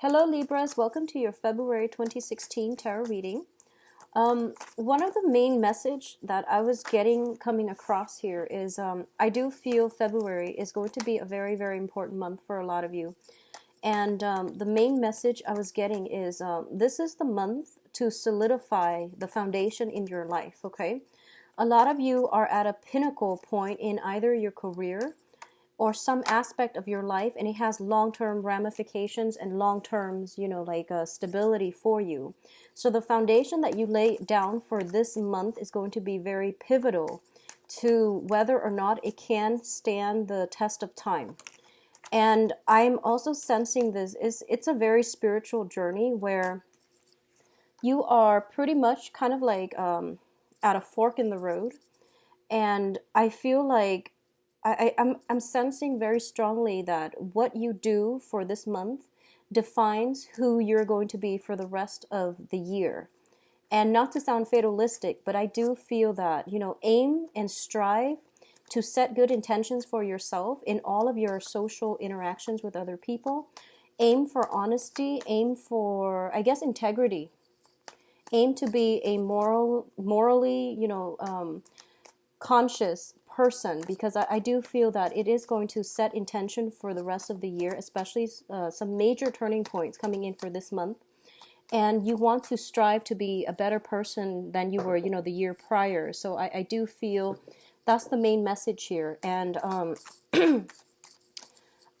Hello Libras, welcome to your February 2016 tarot reading. One of the main message that I was getting coming across here is I do feel February is going to be a very, very important month for a lot of you. And the main message I was getting is this is the month to solidify the foundation in your life, okay? A lot of you are at a pinnacle point in either your career or some aspect of your life, and it has long-term ramifications and long-term, like stability for you. So the foundation that you lay down for this month is going to be very pivotal to whether or not it can stand the test of time. And I'm also sensing it's a very spiritual journey where you are pretty much kind of like at a fork in the road. And I feel like I'm sensing very strongly that what you do for this month defines who you're going to be for the rest of the year. And not to sound fatalistic, but I do feel that, aim and strive to set good intentions for yourself in all of your social interactions with other people. Aim for honesty, aim for, I guess, integrity. Aim to be a morally, conscious person, because I do feel that it is going to set intention for the rest of the year, especially some major turning points coming in for this month. And you want to strive to be a better person than you were, the year prior. So I do feel that's the main message here. And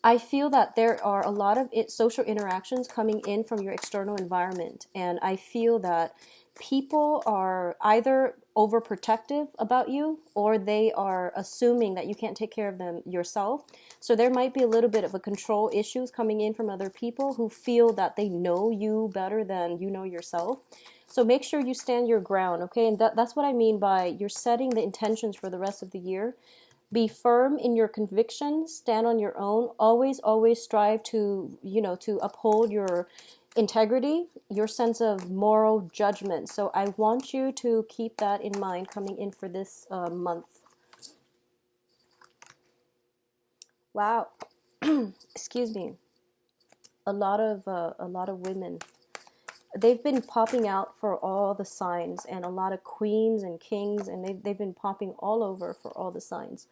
I feel that there are a lot of social interactions coming in from your external environment. And I feel that people are either overprotective about you or they are assuming that you can't take care of them yourself. So there might be a little bit of a control issues coming in from other people who feel that they know you better than you know yourself. So make sure you stand your ground, okay? And that's what I mean by you're setting the intentions for the rest of the year. Be firm in your convictions, stand on your own, always strive to, to uphold your integrity, your sense of moral judgment. So I want you to keep that in mind coming in for this month. Wow. Excuse me. A lot of women, they've been popping out for all the signs, and a lot of queens and kings, and they've been popping all over for all the signs.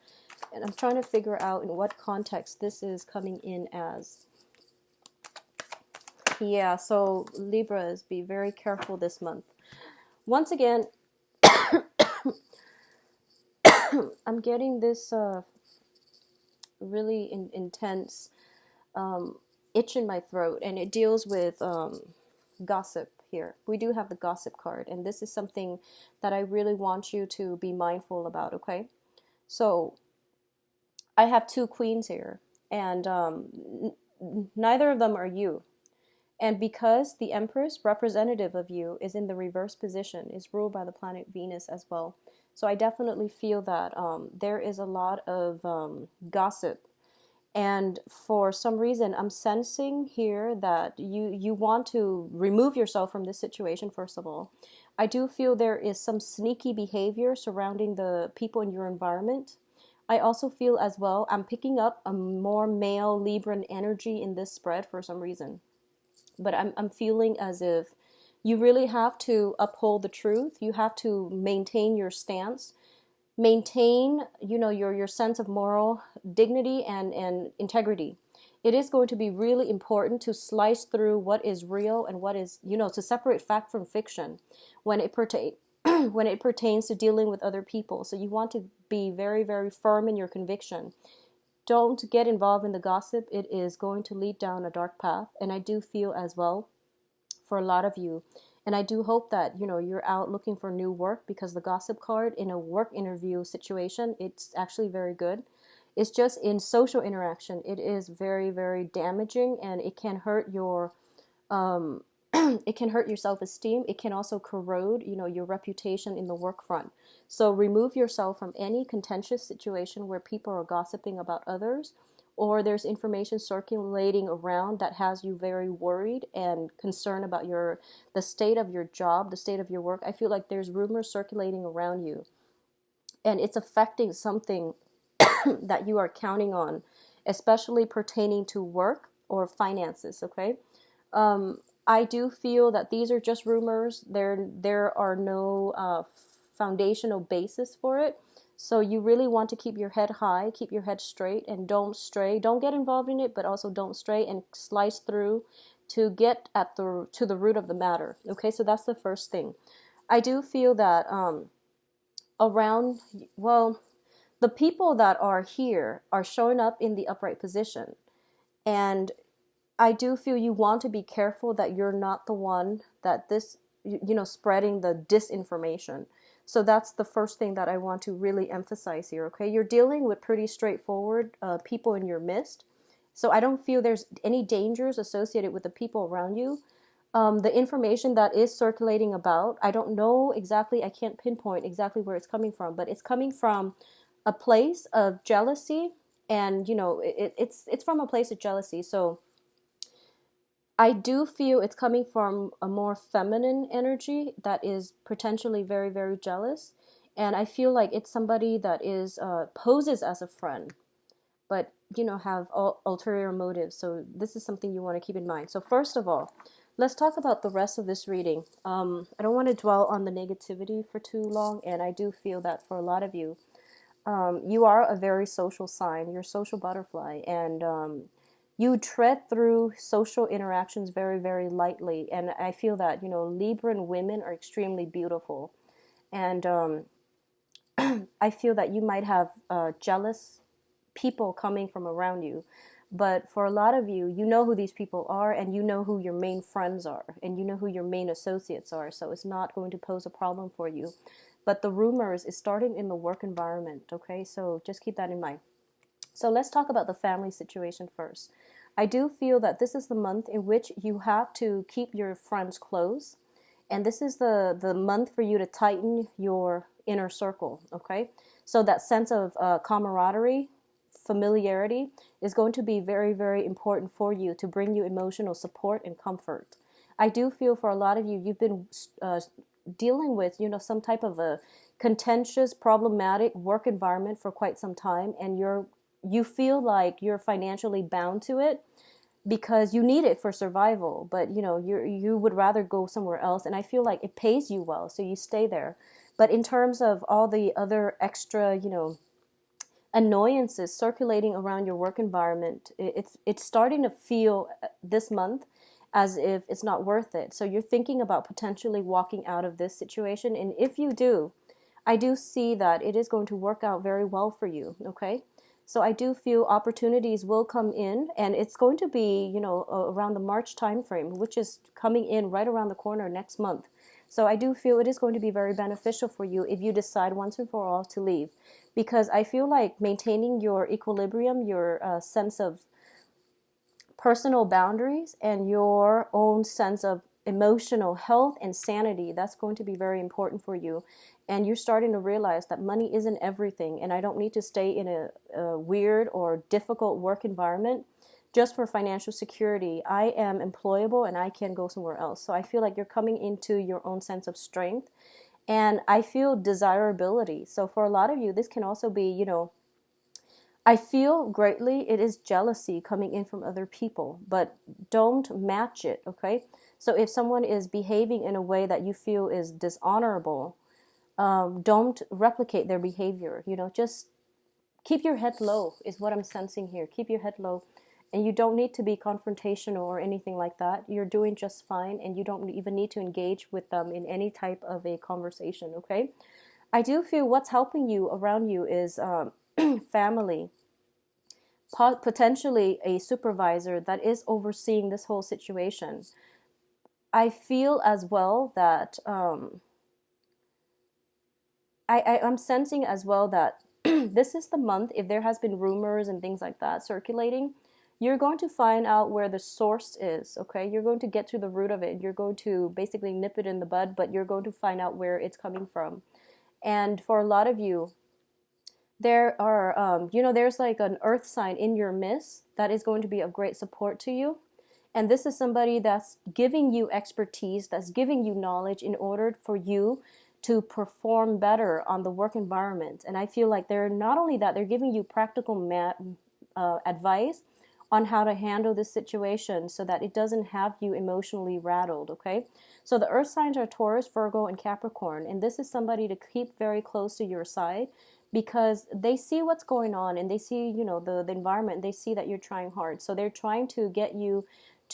And I'm trying to figure out in what context this is coming in as. Yeah, so Libras, be very careful this month. Once again, I'm getting this really intense itch in my throat, and it deals with gossip here. We do have the gossip card, and this is something that I really want you to be mindful about, okay? So I have two queens here, and neither of them are you. And because the Empress, representative of you, is in the reverse position, is ruled by the planet Venus as well. So I definitely feel that there is a lot of gossip. And for some reason, I'm sensing here that you want to remove yourself from this situation, first of all. I do feel there is some sneaky behavior surrounding the people in your environment. I also feel as well, I'm picking up a more male Libran energy in this spread for some reason. But I'm feeling as if you really have to uphold the truth. You have to maintain your stance, maintain, your sense of moral dignity and integrity. It is going to be really important to slice through what is real and what is, to separate fact from fiction when it when it pertains to dealing with other people. So you want to be very, very firm in your conviction. Don't get involved in the gossip. It is going to lead down a dark path. And I do feel as well for a lot of you, and I do hope that, you're out looking for new work, because the gossip card in a work interview situation, it's actually very good. It's just in social interaction, it is very, very damaging, and it can hurt your it can hurt your self-esteem. It can also corrode, your reputation in the work front. So remove yourself from any contentious situation where people are gossiping about others, or there's information circulating around that has you very worried and concerned about the state of your job, the state of your work. I feel like there's rumors circulating around you, and it's affecting something that you are counting on, especially pertaining to work or finances, okay? I do feel that these are just rumors. There are no foundational basis for it. So you really want to keep your head high, keep your head straight, and don't stray. Don't get involved in it, but also don't stray and slice through to get at the root of the matter. Okay, so that's the first thing. I do feel that around, well, the people that are here are showing up in the upright position, and I do feel you want to be careful that you're not the one that this, spreading the disinformation. So that's the first thing that I want to really emphasize here, okay? You're dealing with pretty straightforward people in your midst. So I don't feel there's any dangers associated with the people around you. The information that is circulating about, I don't know exactly, I can't pinpoint exactly where it's coming from, but it's coming from a place of jealousy, and it's from a place of jealousy. So I do feel it's coming from a more feminine energy that is potentially very, very jealous. And I feel like it's somebody that is poses as a friend, but have ulterior motives. So this is something you want to keep in mind. So first of all, let's talk about the rest of this reading. I don't want to dwell on the negativity for too long, and I do feel that for a lot of you, you are a very social sign. You're a social butterfly, and you tread through social interactions very, very lightly. And I feel that, Libran women are extremely beautiful. And I feel that you might have jealous people coming from around you. But for a lot of you, you know who these people are, and you know who your main friends are, and you know who your main associates are. So it's not going to pose a problem for you. But the rumors is starting in the work environment, okay? So just keep that in mind. So let's talk about the family situation first. I do feel that this is the month in which you have to keep your friends close. And this is the month for you to tighten your inner circle, okay? So that sense of camaraderie, familiarity is going to be very, very important for you to bring you emotional support and comfort. I do feel for a lot of you, you've been dealing with, some type of a contentious, problematic work environment for quite some time, and you feel like you're financially bound to it because you need it for survival, but you would rather go somewhere else, and I feel like it pays you well, so you stay there. But in terms of all the other extra, annoyances circulating around your work environment, it's starting to feel this month as if it's not worth it. So you're thinking about potentially walking out of this situation, and if you do, I do see that it is going to work out very well for you, okay? So I do feel opportunities will come in, and it's going to be, around the March timeframe, which is coming in right around the corner next month. So I do feel it is going to be very beneficial for you if you decide once and for all to leave, because I feel like maintaining your equilibrium, your sense of personal boundaries, and your own sense of emotional health and sanity, that's going to be very important for you. And you're starting to realize that money isn't everything, and I don't need to stay in a weird or difficult work environment just for financial security. I am employable and I can go somewhere else. So I feel like you're coming into your own sense of strength, and I feel desirability. So for a lot of you, this can also be, I feel greatly it is jealousy coming in from other people, but don't match it, okay? So if someone is behaving in a way that you feel is dishonorable, don't replicate their behavior. Just keep your head low is what I'm sensing here. Keep your head low, and you don't need to be confrontational or anything like that. You're doing just fine, and you don't even need to engage with them in any type of a conversation, okay? I do feel what's helping you around you is family, potentially a supervisor that is overseeing this whole situation. I feel as well that I'm sensing as well that this is the month, if there has been rumors and things like that circulating, you're going to find out where the source is, okay? You're going to get to the root of it. You're going to basically nip it in the bud, but you're going to find out where it's coming from. And for a lot of you, there are, there's like an earth sign in your midst that is going to be of great support to you. And this is somebody that's giving you expertise, that's giving you knowledge in order for you to perform better on the work environment. And I feel like they're not only that, they're giving you practical advice on how to handle this situation so that it doesn't have you emotionally rattled, okay? So the earth signs are Taurus, Virgo, and Capricorn, and this is somebody to keep very close to your side because they see what's going on and they see, the environment, and they see that you're trying hard. So they're trying to get you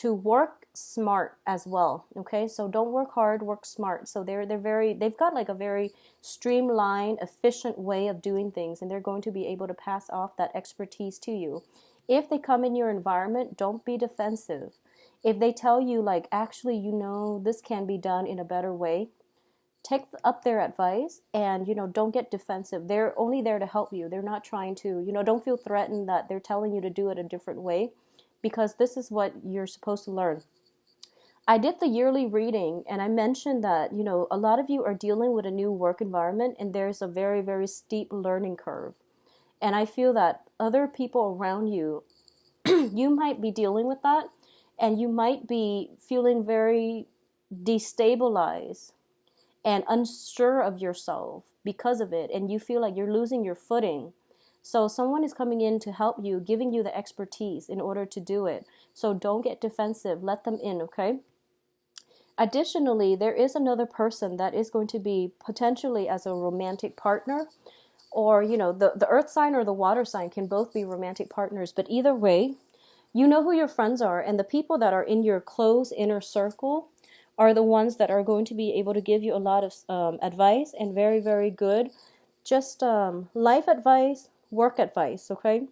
to work smart as well, okay? So don't work hard, work smart. So they've got like a very streamlined, efficient way of doing things, and they're going to be able to pass off that expertise to you. If they come in your environment, don't be defensive. If they tell you, like, actually, this can be done in a better way, take up their advice and, don't get defensive. They're only there to help you. They're not trying to, don't feel threatened that they're telling you to do it a different way, because this is what you're supposed to learn. I did the yearly reading and I mentioned that, a lot of you are dealing with a new work environment and there's a very, very steep learning curve. And I feel that other people around you, you might be dealing with that and you might be feeling very destabilized and unsure of yourself because of it. And you feel like you're losing your footing. So someone is coming in to help you, giving you the expertise in order to do it. So don't get defensive. Let them in, okay? Additionally, there is another person that is going to be potentially as a romantic partner, or, the earth sign or the water sign can both be romantic partners. But either way, you know who your friends are, and the people that are in your close inner circle are the ones that are going to be able to give you a lot of advice and very, very good, just life advice, work advice, okay?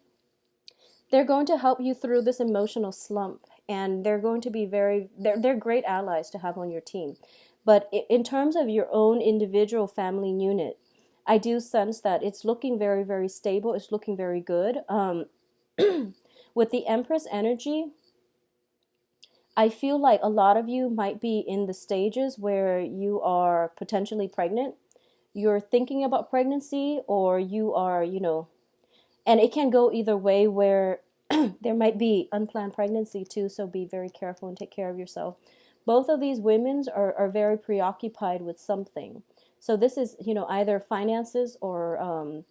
They're going to help you through this emotional slump, and they're going to be they're great allies to have on your team. But in terms of your own individual family unit, I do sense that it's looking very, very stable. It's looking very good. With the Empress energy, I feel like a lot of you might be in the stages where you are potentially pregnant. You're thinking about pregnancy, or you are, and it can go either way where there might be unplanned pregnancy too. So be very careful and take care of yourself. Both of these women are very preoccupied with something. So this is, either finances or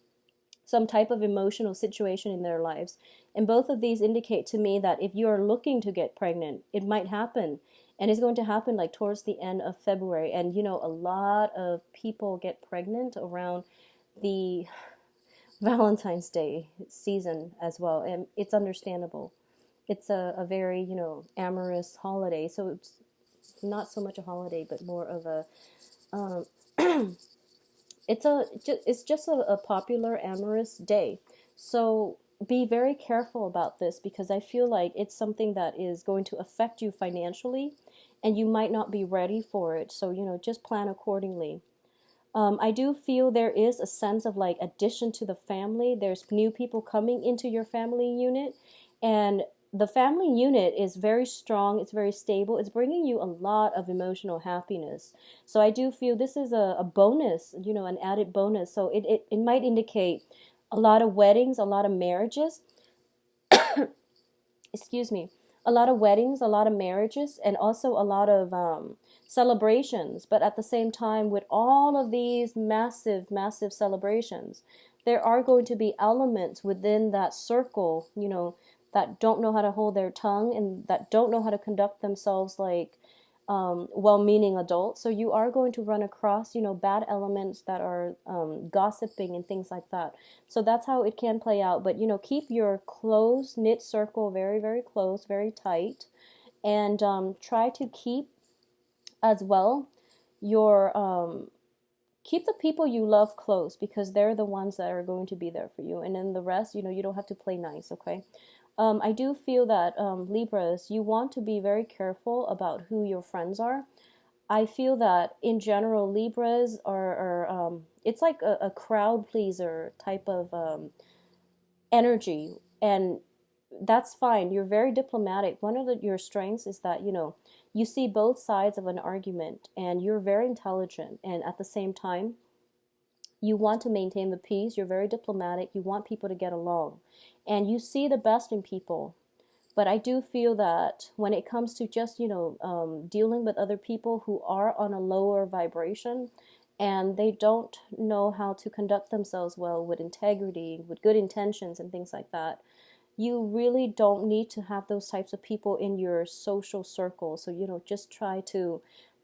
some type of emotional situation in their lives. And both of these indicate to me that if you are looking to get pregnant, it might happen. And it's going to happen like towards the end of February. And, a lot of people get pregnant around the Valentine's Day season as well. And it's understandable. It's a very, amorous holiday. So it's not so much a holiday, but more of a... it's just a popular amorous day. So be very careful about this, because I feel like it's something that is going to affect you financially and you might not be ready for it. So, just plan accordingly. I do feel there is a sense of like addition to the family. There's new people coming into your family unit, and the family unit is very strong. It's very stable. It's bringing you a lot of emotional happiness. So I do feel this is a bonus, an added bonus. So it might indicate a lot of weddings, a lot of marriages. Excuse me. A lot of weddings, a lot of marriages, and also a lot of celebrations. But at the same time, with all of these massive, massive celebrations, there are going to be elements within that circle, that don't know how to hold their tongue and that don't know how to conduct themselves like well-meaning adults. So you are going to run across, bad elements that are gossiping and things like that. So that's how it can play out. But, keep your close-knit circle very, very close, very tight. And try to keep as well your... keep the people you love close, because they're the ones that are going to be there for you. And then the rest, you don't have to play nice, okay? I do feel that Libras, you want to be very careful about who your friends are. I feel that in general, Libras are it's like a crowd pleaser type of energy, and that's fine. You're very diplomatic. One of your strengths is that, you see both sides of an argument, and you're very intelligent, and at the same time, you want to maintain the peace. You're very diplomatic. You want people to get along. And you see the best in people. But I do feel that when it comes to just, dealing with other people who are on a lower vibration and they don't know how to conduct themselves well with integrity, with good intentions and things like that, you really don't need to have those types of people in your social circle. So, just try to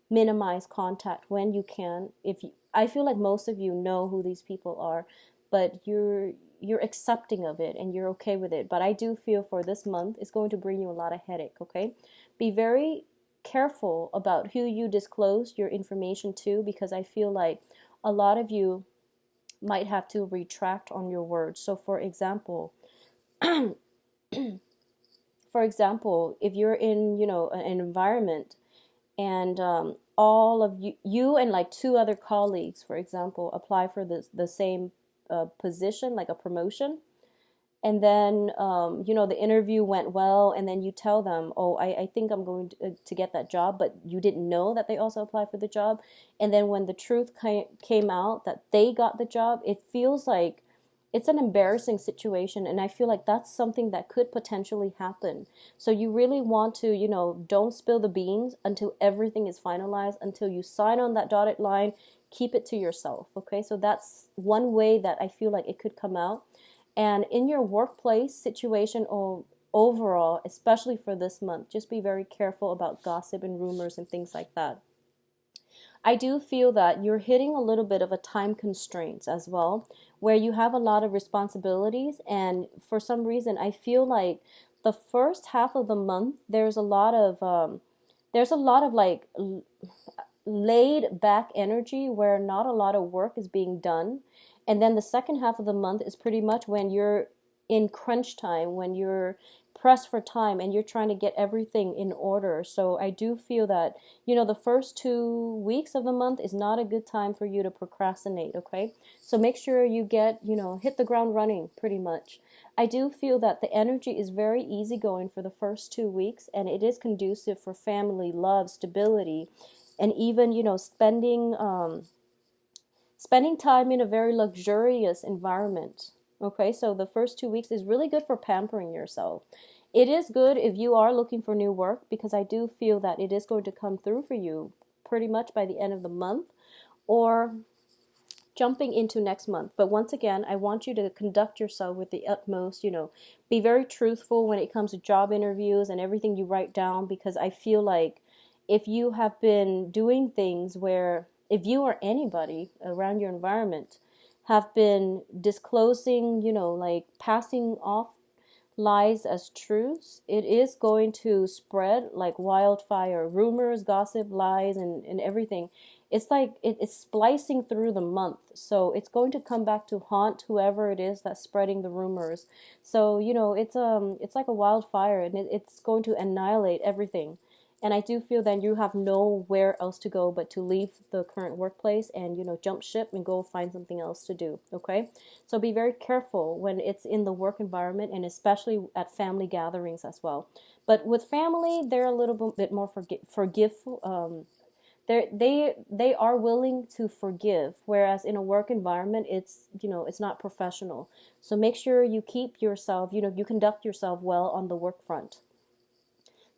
minimize contact when you can. If you, I feel like most of you know who these people are, but you're accepting of it and you're okay with it. But I do feel for this month it's going to bring you a lot of headache, okay? Be very careful about who you disclose your information to, because I feel like a lot of you might have to retract on your words. So for example, if you're in, an environment and all of you and like two other colleagues, for example, apply for the same position, like a promotion, and then the interview went well, and then you tell them, oh, I think I'm going to get that job, but you didn't know that they also applied for the job. And then when the truth came out that they got the job, it feels like it's an embarrassing situation, and I feel like that's something that could potentially happen. So you really want to, don't spill the beans until everything is finalized, until you sign on that dotted line. Keep it to yourself, okay? So that's one way that I feel like it could come out. And in your workplace situation or overall, especially for this month, just be very careful about gossip and rumors and things like that. I do feel that you're hitting a little bit of a time constraints as well, where you have a lot of responsibilities. And for some reason, I feel like the first half of the month, there's a lot of like laid back energy where not a lot of work is being done. And then the second half of the month is pretty much when you're in crunch time, when you're pressed for time and you're trying to get everything in order. So I do feel that, the first 2 weeks of the month is not a good time for you to procrastinate, okay? So make sure you get, hit the ground running pretty much. I do feel that the energy is very easygoing for the first 2 weeks, and it is conducive for family, love, stability, and even, spending time in a very luxurious environment. Okay, so the first 2 weeks is really good for pampering yourself. It is good if you are looking for new work, because I do feel that it is going to come through for you pretty much by the end of the month or jumping into next month. But once again, I want you to conduct yourself with the utmost, be very truthful when it comes to job interviews and everything you write down, because I feel like if you have been doing things where, if you or anybody around your environment have been disclosing, like passing off lies as truths, it is going to spread like wildfire. Rumors, gossip, lies, and everything. It's like it's splicing through the month. So it's going to come back to haunt whoever it is that's spreading the rumors. So, it's like a wildfire, and it's going to annihilate everything. And I do feel that you have nowhere else to go but to leave the current workplace and, jump ship and go find something else to do. Okay. So be very careful when it's in the work environment, and especially at family gatherings as well. But with family, they're a little bit more forgiveful. They are willing to forgive, whereas in a work environment, it's not professional. So make sure you keep yourself, you conduct yourself well on the work front.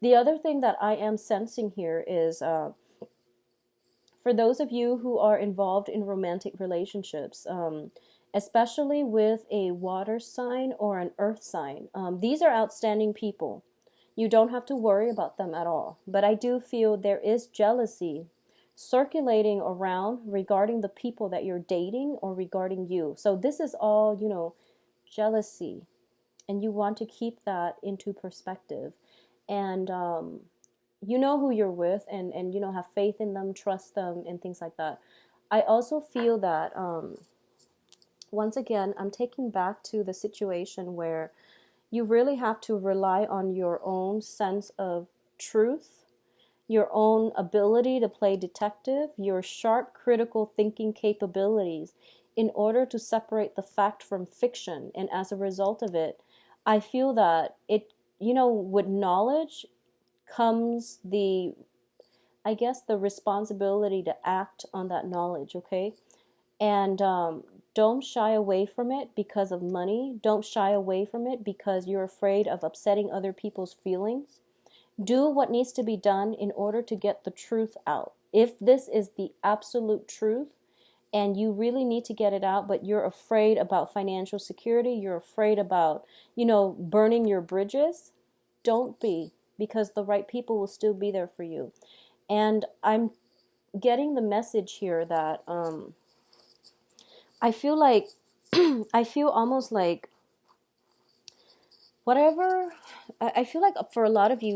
The other thing that I am sensing here is for those of you who are involved in romantic relationships, especially with a water sign or an earth sign, these are outstanding people. You don't have to worry about them at all. But I do feel there is jealousy circulating around regarding the people that you're dating or regarding you. So this is all, jealousy. And you want to keep that into perspective. And you know who you're with, and have faith in them, trust them, and things like that. I also feel that once again, I'm taking back to the situation where you really have to rely on your own sense of truth, your own ability to play detective, your sharp critical thinking capabilities in order to separate the fact from fiction. And as a result of it, I feel that with knowledge comes I guess, the responsibility to act on that knowledge, okay? And don't shy away from it because of money. Don't shy away from it because you're afraid of upsetting other people's feelings. Do what needs to be done in order to get the truth out. If this is the absolute truth and you really need to get it out, but you're afraid about financial security, you're afraid about, burning your bridges. Don't be, because the right people will still be there for you. And I'm getting the message here that I feel like I feel almost like whatever. I feel like for a lot of you,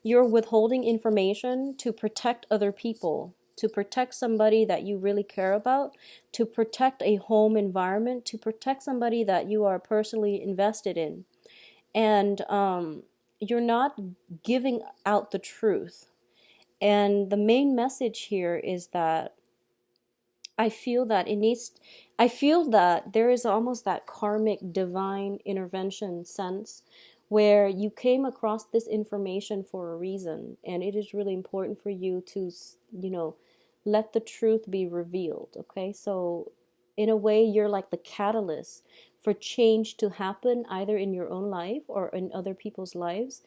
you're withholding information to protect other people, to protect somebody that you really care about, to protect a home environment, to protect somebody that you are personally invested in. And you're not giving out the truth. And the main message here is that I feel that it needs, I feel that there is almost that karmic divine intervention sense where you came across this information for a reason, and it is really important for you to, let the truth be revealed. Okay, so in a way, you're like the catalyst for change to happen either in your own life or in other people's lives,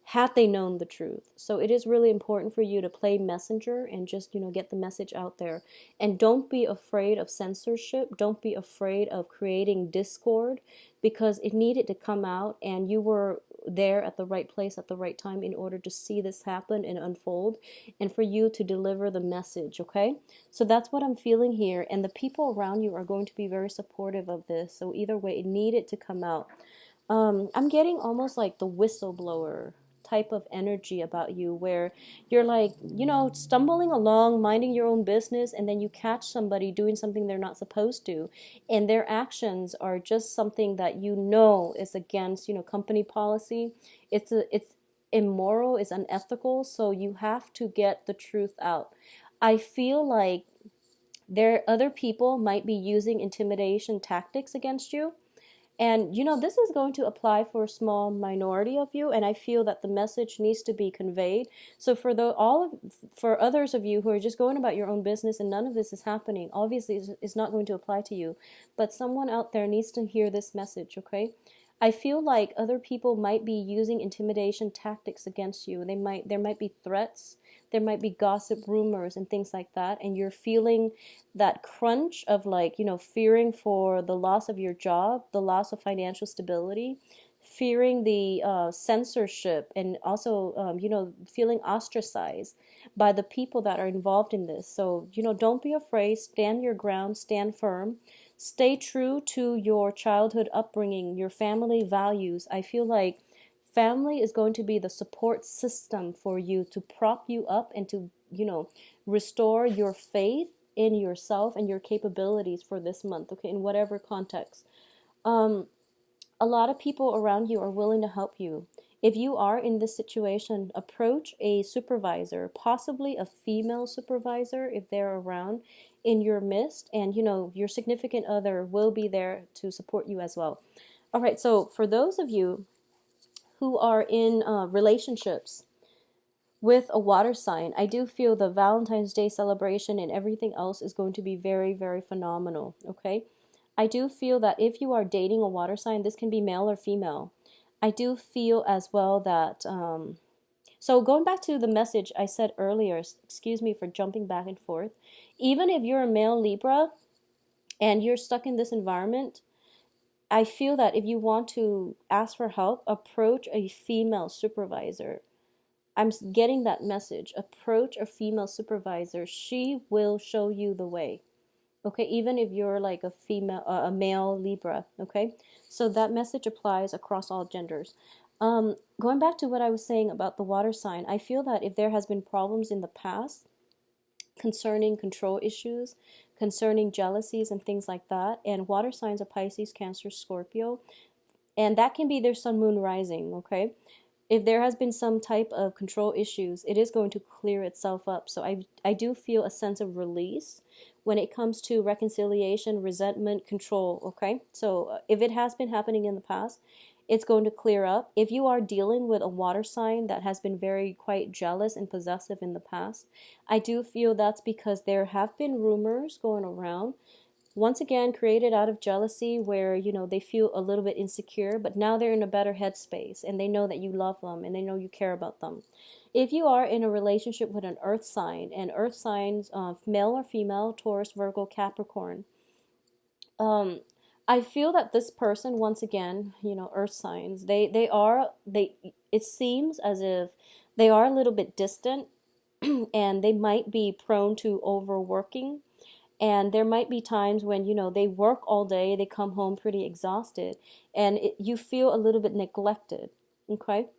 had they known the truth. So it is really important for you to play messenger and just, get the message out there. And don't be afraid of censorship. Don't be afraid of creating discord, because it needed to come out, and you were there at the right place at the right time in order to see this happen and unfold, and for you to deliver the message. Okay, so that's what I'm feeling here, and the people around you are going to be very supportive of this. So either way, it needed to come out. I'm getting almost like the whistleblower type of energy about you, where you're like, stumbling along, minding your own business, and then you catch somebody doing something they're not supposed to, and their actions are just something that is against, company policy. It's immoral, it's unethical, so you have to get the truth out. I feel like other people might be using intimidation tactics against you, and this is going to apply for a small minority of you, and I feel that the message needs to be conveyed. So for others of you who are just going about your own business and none of this is happening, obviously it's not going to apply to you. But someone out there needs to hear this message, okay? I feel like other people might be using intimidation tactics against you. There might be threats, there might be gossip, rumors, and things like that, and you're feeling that crunch of, like, fearing for the loss of your job, the loss of financial stability, fearing the censorship, and also feeling ostracized by the people that are involved in this. So don't be afraid, stand your ground, stand firm. Stay true to your childhood upbringing, your family values. I feel like family is going to be the support system for you to prop you up and to, restore your faith in yourself and your capabilities for this month, okay, in whatever context. A lot of people around you are willing to help you. If you are in this situation, approach a supervisor, possibly a female supervisor if they're around in your midst, and your significant other will be there to support you as well. All right, so for those of you who are in relationships with a water sign, I do feel the Valentine's Day celebration and everything else is going to be very, very phenomenal, okay? I do feel that if you are dating a water sign, this can be male or female. I do feel as well that, so going back to the message I said earlier, excuse me for jumping back and forth, even if you're a male Libra and you're stuck in this environment, I feel that if you want to ask for help, approach a female supervisor. I'm getting that message. Approach a female supervisor. She will show you the way. Okay, even if you're like a male Libra, okay? So that message applies across all genders. Going back to what I was saying about the water sign, I feel that if there has been problems in the past concerning control issues, concerning jealousies and things like that, and water signs are Pisces, Cancer, Scorpio, and that can be their sun, moon, rising, okay? If there has been some type of control issues, it is going to clear itself up. So I do feel a sense of release when it comes to reconciliation, resentment, control, okay? So if it has been happening in the past, it's going to clear up. If you are dealing with a water sign that has been very quite jealous and possessive in the past, I do feel that's because there have been rumors going around once again created out of jealousy, where they feel a little bit insecure, but now they're in a better headspace and they know that you love them and they know you care about them. If you are in a relationship with an earth sign, and earth signs, male or female, Taurus, Virgo, Capricorn, um I feel that this person, once again, earth signs, they it seems as if they are a little bit distant, and they might be prone to overworking, and there might be times when they work all day, they come home pretty exhausted, and you feel a little bit neglected. Okay.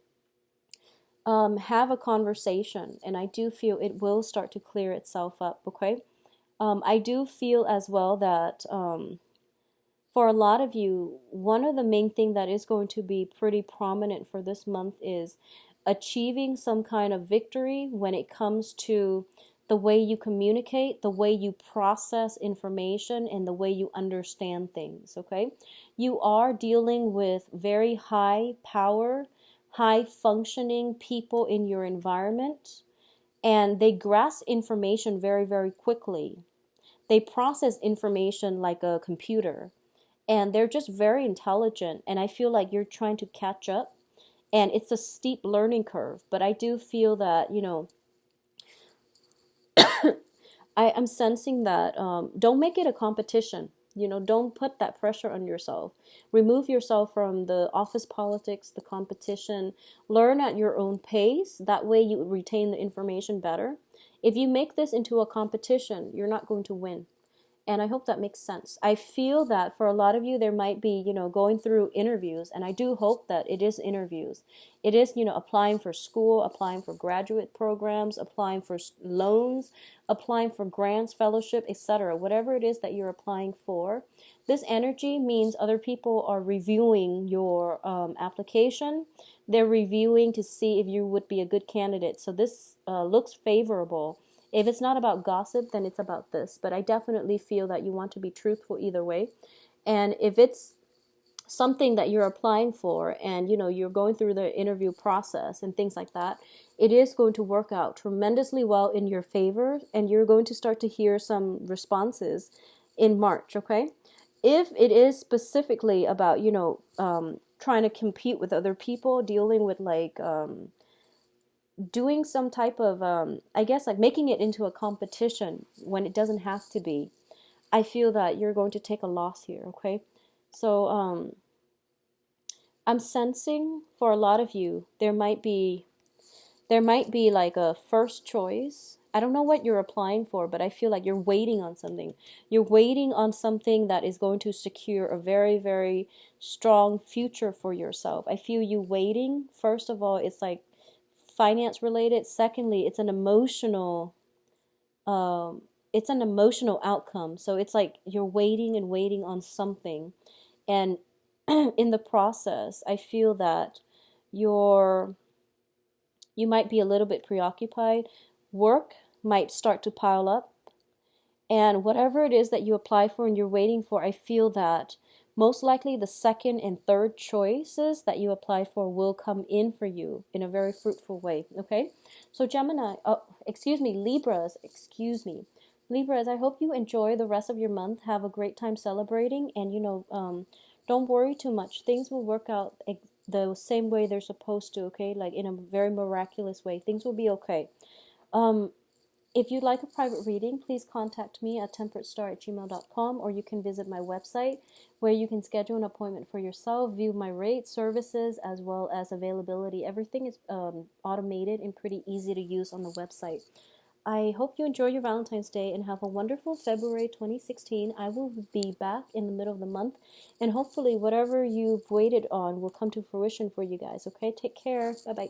Have a conversation, and I do feel it will start to clear itself up. Okay. I do feel as well that for a lot of you, one of the main thing that is going to be pretty prominent for this month is achieving some kind of victory when it comes to the way you communicate, the way you process information, and the way you understand things. Okay. You are dealing with very high power, high functioning people in your environment, and they grasp information very, very quickly. They process information like a computer, and they're just very intelligent, and I feel like you're trying to catch up, and it's a steep learning curve. But I do feel that I am sensing that, don't make it a competition. Don't put that pressure on yourself. Remove yourself from the office politics, the competition. Learn at your own pace. That way you retain the information better. If you make this into a competition, you're not going to win. And I hope that makes sense. I feel that for a lot of you, there might be, going through interviews, and I do hope that it is interviews. It is, applying for school, applying for graduate programs, applying for loans, applying for grants, fellowship, etc. Whatever it is that you're applying for, this energy means other people are reviewing your application. They're reviewing to see if you would be a good candidate. So this looks favorable. If it's not about gossip, then it's about this. But I definitely feel that you want to be truthful either way. And if it's something that you're applying for, and you're going through the interview process and things like that, it is going to work out tremendously well in your favor, and you're going to start to hear some responses in March. Okay. If it is specifically about trying to compete with other people, dealing with like doing some type of I guess like making it into a competition when it doesn't have to be, I feel that you're going to take a loss here. Okay. So I'm sensing for a lot of you, there might be like a first choice. I don't know what you're applying for, but I feel like you're waiting on something. You're waiting on something that is going to secure a very, very strong future for yourself. I feel you waiting. First of all, it's like finance related. Secondly, it's an emotional outcome. So it's like you're waiting and waiting on something. And in the process, I feel that you might be a little bit preoccupied. Work might start to pile up. And whatever it is that you apply for and you're waiting for, I feel that most likely the second and third choices that you apply for will come in for you in a very fruitful way. Okay. So Libras, Libras, I hope you enjoy the rest of your month. Have a great time celebrating, and don't worry too much. Things will work out the same way they're supposed to. Okay, like in a very miraculous way. Things will be okay. If you'd like a private reading, please contact me at temperatestar@gmail.com, or you can visit my website where you can schedule an appointment for yourself, view my rates, services, as well as availability. Everything is automated and pretty easy to use on the website. I hope you enjoy your Valentine's Day and have a wonderful February 2016. I will be back in the middle of the month, and hopefully whatever you've waited on will come to fruition for you guys. Okay, take care. Bye-bye.